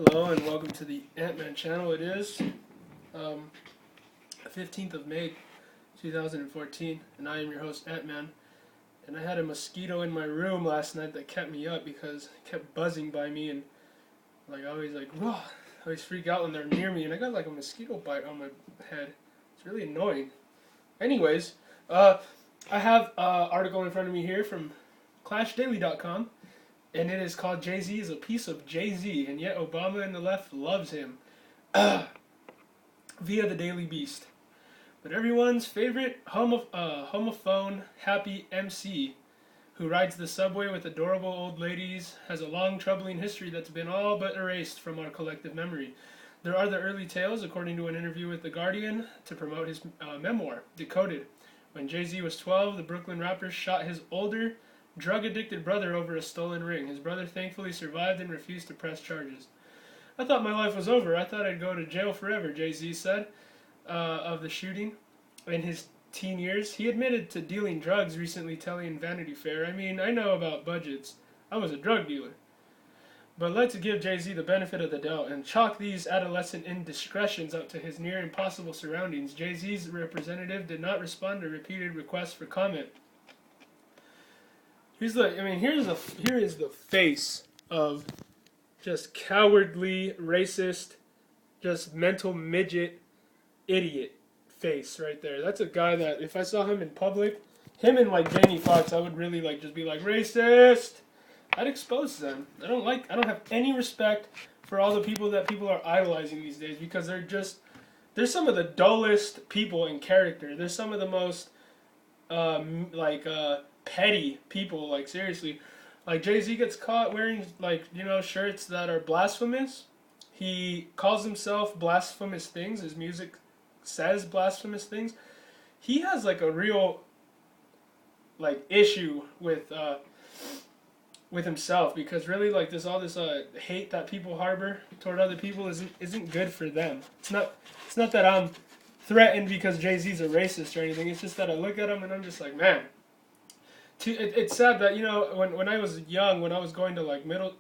Hello and welcome to the Ant-Man channel. It is 15th of May 2014 and I am your host Ant-Man. And I had a mosquito in my room last night that kept me up because it kept buzzing by me, and I always whoa, I always freak out when they're near me, and I got like a mosquito bite on my head. It's really annoying. Anyways, I have an article in front of me here from ClashDaily.com. And it is called Jay-Z is a piece of Jay-Z, and yet Obama and the left loves him. Via the Daily Beast. But everyone's favorite homophone happy MC who rides the subway with adorable old ladies has a long troubling history that's been all but erased from our collective memory. There are the early tales, according to an interview with The Guardian, to promote his memoir, Decoded. When Jay-Z was 12, the Brooklyn rapper shot his older, drug-addicted brother over a stolen ring. His brother thankfully survived and refused to press charges. I thought my life was over. I thought I'd go to jail forever, Jay-Z said of the shooting in his teen years. He admitted to dealing drugs recently, telling Vanity Fair, "I mean, I know about budgets. I was a drug dealer." But let's give Jay-Z the benefit of the doubt and chalk these adolescent indiscretions up to his near impossible surroundings. Jay-Z's representative did not respond to repeated requests for comment. Here is the face of just cowardly, racist, just mental midget, idiot face right there. That's a guy that if I saw him in public, him and Jamie Foxx, I would really just be like, racist. I'd expose them. I don't have any respect for all the people that people are idolizing these days, because they're some of the dullest people in character. They're some of the most petty people, seriously. Jay-Z gets caught wearing shirts that are blasphemous. He calls himself blasphemous things. His music says blasphemous things. He has a real issue with himself, because really this hate that people harbor toward other people isn't good for them. It's not that I'm threatened because Jay-Z's a racist or anything. It's just that I look at him and I'm just like, man. It's sad that when I was young, when I was going to middle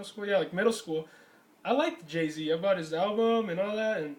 school? Yeah, middle school. I liked Jay-Z. I bought his album and all that, and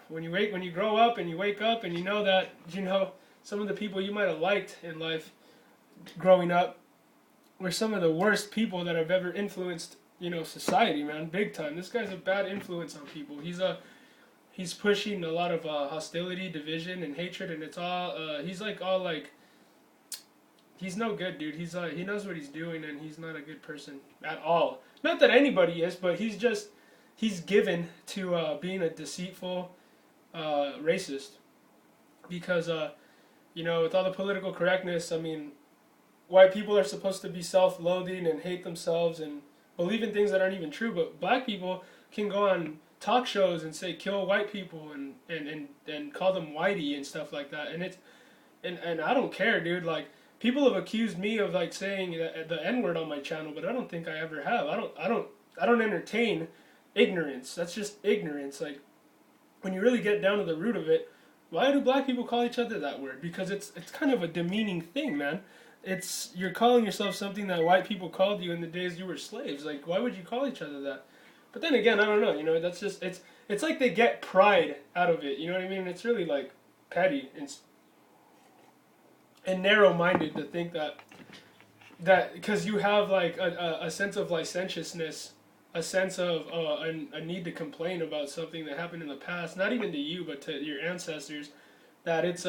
when you grow up and you wake up and you know that some of the people you might have liked in life growing up were some of the worst people that have ever influenced society, man, big time. This guy's a bad influence on people. He's pushing a lot of hostility, division, and hatred, and it's all he's no good, dude. He knows what he's doing, and he's not a good person at all. Not that anybody is, but he's given to being a deceitful racist. Because with all the political correctness, I mean, white people are supposed to be self-loathing and hate themselves and believe in things that aren't even true. But black people can go on talk shows and say kill white people and call them whitey and stuff like that. And I don't care, dude. People have accused me of saying the N-word on my channel, but I don't think I ever have. I don't entertain ignorance. That's just ignorance. When you really get down to the root of it, why do black people call each other that word? Because it's kind of a demeaning thing, man. You're calling yourself something that white people called you in the days you were slaves. Why would you call each other that? But then again, I don't know. That's just it's like they get pride out of it. You know what I mean? It's really petty and narrow-minded to think that because you have a sense of licentiousness, a sense of a need to complain about something that happened in the past, not even to you but to your ancestors, that it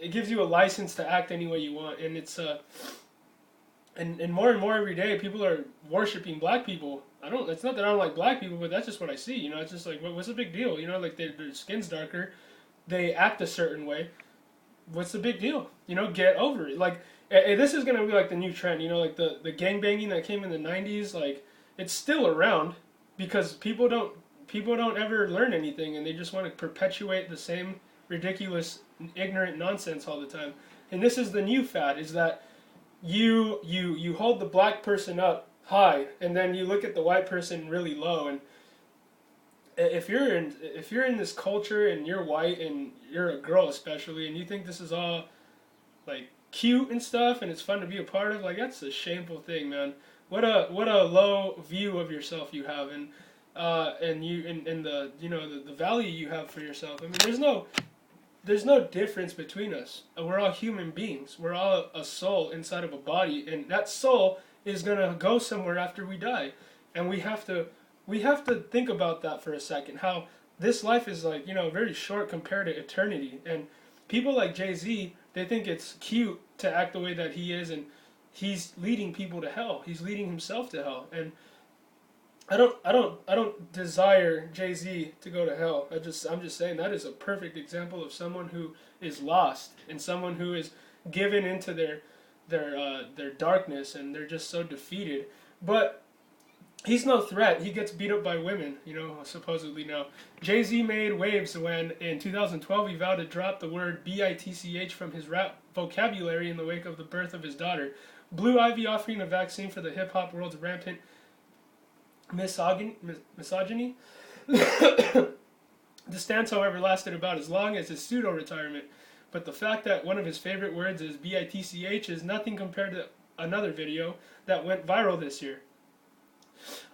gives you a license to act any way you want, and and more every day people are worshiping black people. It's not that I don't like black people, but that's just what I see. It's just what's the big deal? Their skin's darker, they act a certain way. What's the big deal? Get over it. This is gonna be the new trend. The gangbanging that came in the '90s. It's still around because people don't ever learn anything, and they just want to perpetuate the same ridiculous, ignorant nonsense all the time. And this is the new fad: is that you hold the black person up high, and then you look at the white person really low. And if you're in this culture and you're white and you're a girl especially, and you think this is all cute and stuff and it's fun to be a part of, that's a shameful thing, man. what a low view of yourself you have, and you and the the value you have for yourself. I mean, there's no difference between us. We're all human beings. We're all a soul inside of a body, and that soul is gonna go somewhere after we die, and we have to think about that for a second. How this life is like very short compared to eternity, and people like Jay-Z, they think it's cute to act the way that he is, and he's leading people to hell. He's leading himself to hell, and I don't desire Jay-Z to go to hell. I'm just saying that is a perfect example of someone who is lost and someone who is given into their darkness, and they're just so defeated. But he's no threat. He gets beat up by women, supposedly now. Jay-Z made waves when in 2012 he vowed to drop the word bitch from his rap vocabulary in the wake of the birth of his daughter. Blue Ivy offering a vaccine for the hip hop world's rampant misogyny. The stance, however, lasted about as long as his pseudo-retirement, but the fact that one of his favorite words is bitch is nothing compared to another video that went viral this year.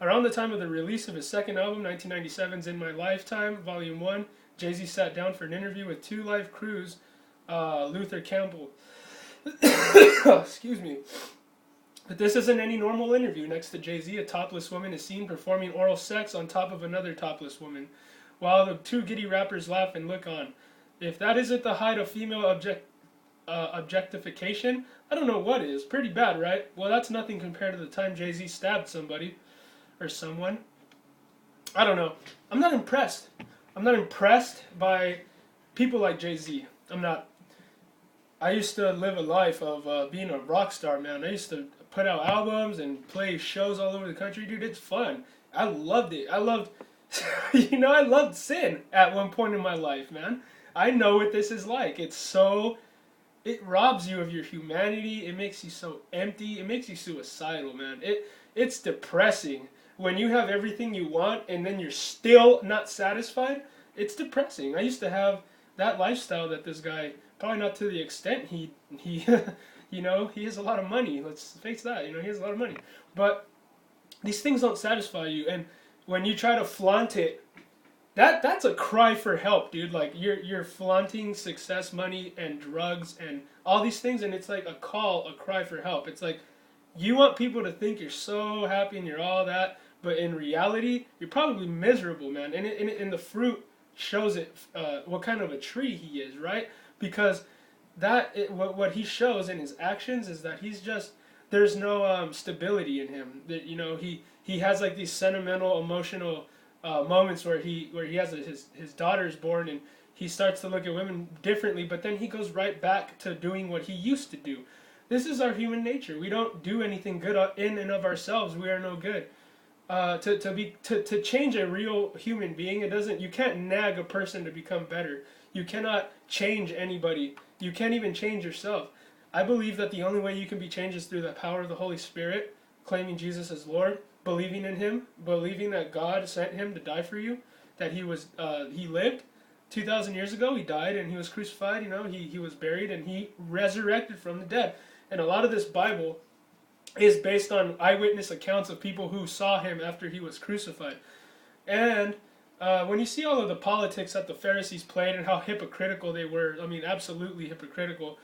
Around the time of the release of his second album, 1997's In My Lifetime, Volume 1, Jay-Z sat down for an interview with Two Live Crew's Luther Campbell. Excuse me. But this isn't any normal interview. Next to Jay-Z, a topless woman is seen performing oral sex on top of another topless woman, while the two giddy rappers laugh and look on. If that isn't the height of female objectification, I don't know what is. Pretty bad, right? Well, that's nothing compared to the time Jay-Z stabbed somebody or someone. I don't know. I'm not impressed. I'm not impressed by people like Jay-Z. I'm not. I used to live a life of being a rock star, man. I used to put out albums and play shows all over the country, dude. It's fun. I loved it. I loved, I loved sin at one point in my life, man. I know what this is like. It robs you of your humanity. It makes you so empty. It makes you suicidal, man. It's depressing when you have everything you want and then you're still not satisfied. It's depressing. I used to have that lifestyle that this guy, probably not to the extent he he has a lot of money. Let's face that. He has a lot of money. But these things don't satisfy you, and when you try to flaunt it, that's a cry for help, dude. Like you're flaunting success, money, and drugs, and all these things, and it's like a cry for help. It's like you want people to think you're so happy and you're all that, but in reality, you're probably miserable, man. And the fruit shows it what kind of a tree he is, right? Because what he shows in his actions is that there's no stability in him. That he has like these sentimental, emotional moments where he has his daughter's born, and he starts to look at women differently, but then he goes right back to doing what he used to do. This is our human nature. We don't do anything good in and of ourselves. We are no good. To change a real human being, you can't nag a person to become better. You cannot change anybody. You can't even change yourself. I believe that the only way you can be changed is through the power of the Holy Spirit, claiming Jesus as Lord, believing in Him, believing that God sent Him to die for you, that He lived 2,000 years ago. He died and He was crucified. He was buried and He resurrected from the dead. And a lot of this Bible is based on eyewitness accounts of people who saw Him after He was crucified. And when you see all of the politics that the Pharisees played and how hypocritical they were, I mean, absolutely hypocritical,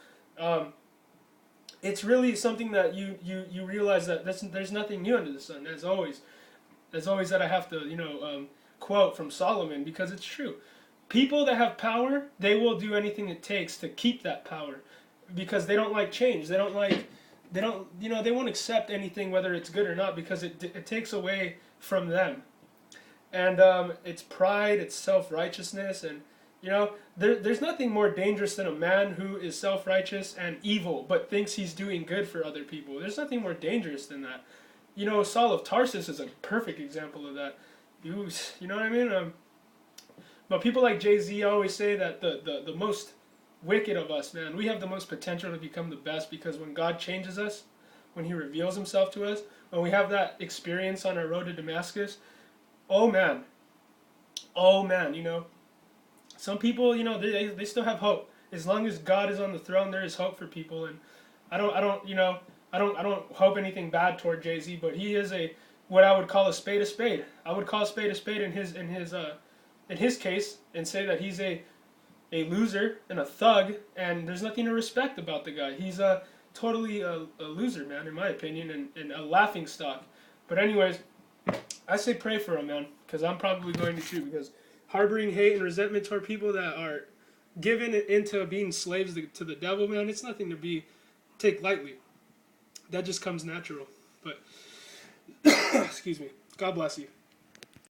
it's really something that you realize that there's nothing new under the sun. As always that I have to quote from Solomon, because it's true. People that have power, they will do anything it takes to keep that power, because they don't like change. They won't accept anything, whether it's good or not, because it takes away from them. And it's pride, it's self-righteousness, and there's nothing more dangerous than a man who is self-righteous and evil, but thinks he's doing good for other people. There's nothing more dangerous than that. Saul of Tarsus is a perfect example of that. You know what I mean? But people like Jay-Z always say that the most wicked of us, man, we have the most potential to become the best, because when God changes us, when He reveals Himself to us, when we have that experience on our road to Damascus, oh man, some people, they still have hope. As long as God is on the throne, there is hope for people. And I don't, I don't hope anything bad toward Jay-Z, but he is what I would call a spade a spade. I would call a spade in his case and say that he's a loser and a thug, and there's nothing to respect about the guy. He's totally a loser, man, in my opinion, and a laughing stock. But anyways, I say pray for him, man, because I'm probably going to too, because harboring hate and resentment toward people that are given into being slaves to the devil, man, it's nothing to take lightly. That just comes natural. But, excuse me. God bless you.